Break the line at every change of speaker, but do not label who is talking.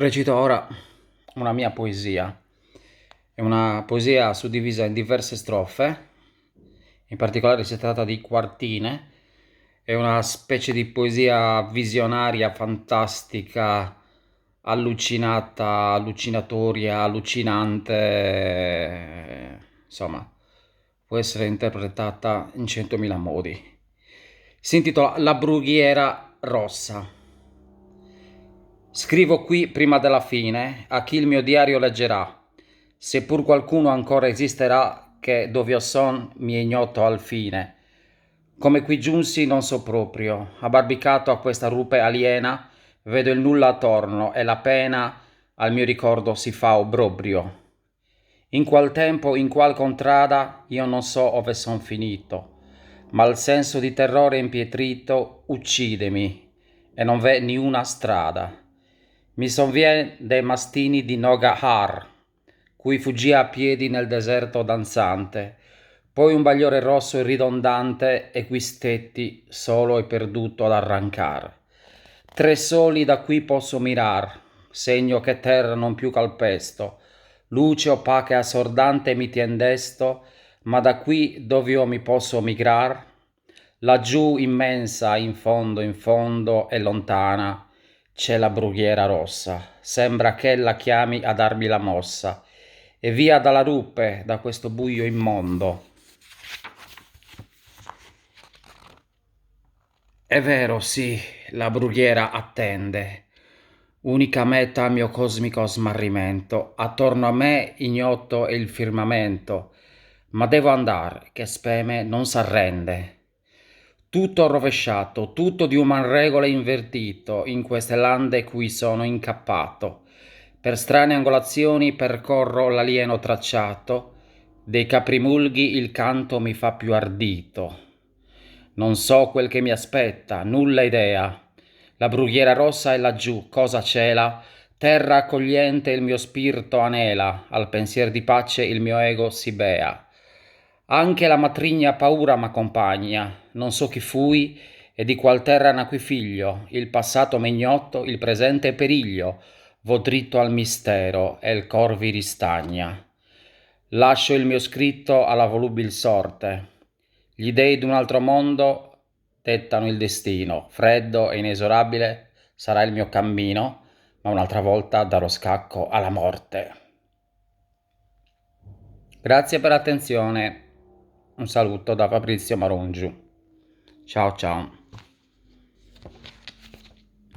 Recito ora una mia poesia. È una poesia suddivisa in diverse strofe, in particolare si tratta di quartine. È una specie di poesia visionaria, fantastica, allucinata, allucinatoria, allucinante. Insomma, può essere interpretata in centomila modi. Si intitola La brughiera rossa. Scrivo qui prima della fine a chi il mio diario leggerà, seppur qualcuno ancora esisterà che dov'io son mi è ignoto al fine. Come qui giunsi non so proprio, abbarbicato a questa rupe aliena, vedo il nulla attorno e la pena al mio ricordo si fa obbrobrio. In qual tempo, in qual contrada, io non so ove son finito, ma il senso di terrore impietrito uccidemi e non v'è ni una strada. Mi sovvien dei mastini di Nogahar, cui fuggì a piedi nel deserto danzante, poi un bagliore rosso e ridondante e qui stetti solo e perduto ad arrancar. Tre soli da qui posso mirar, segno che terra non più calpesto, luce opaca e assordante mi tien desto, ma da qui dove io mi posso migrar, laggiù immensa in fondo e lontana, c'è la brughiera rossa, sembra che la chiami a darmi la mossa, e via dalla rupe, da questo buio immondo. È vero, sì, la brughiera attende, unica meta mio cosmico smarrimento, attorno a me ignoto è il firmamento, ma devo andar, che speme non s'arrende. Tutto rovesciato, tutto di uman regole invertito, in queste lande cui sono incappato. Per strane angolazioni percorro l'alieno tracciato, dei caprimulghi il canto mi fa più ardito. Non so quel che mi aspetta, nulla idea. La brughiera rossa è laggiù, cosa cela? Terra accogliente il mio spirito anela, al pensier di pace il mio ego si bea. Anche la matrigna paura m'accompagna, non so chi fui e di qual terra nacqui figlio, il passato m'è ignoto, il presente è periglio, vo dritto al mistero e il cor vi ristagna. Lascio il mio scritto alla volubil sorte. Gli dei d'un altro mondo dettano il destino, freddo e inesorabile sarà il mio cammino, ma un'altra volta darò scacco alla morte. Grazie per l'attenzione. Un saluto da Fabrizio Marungiu. Ciao ciao.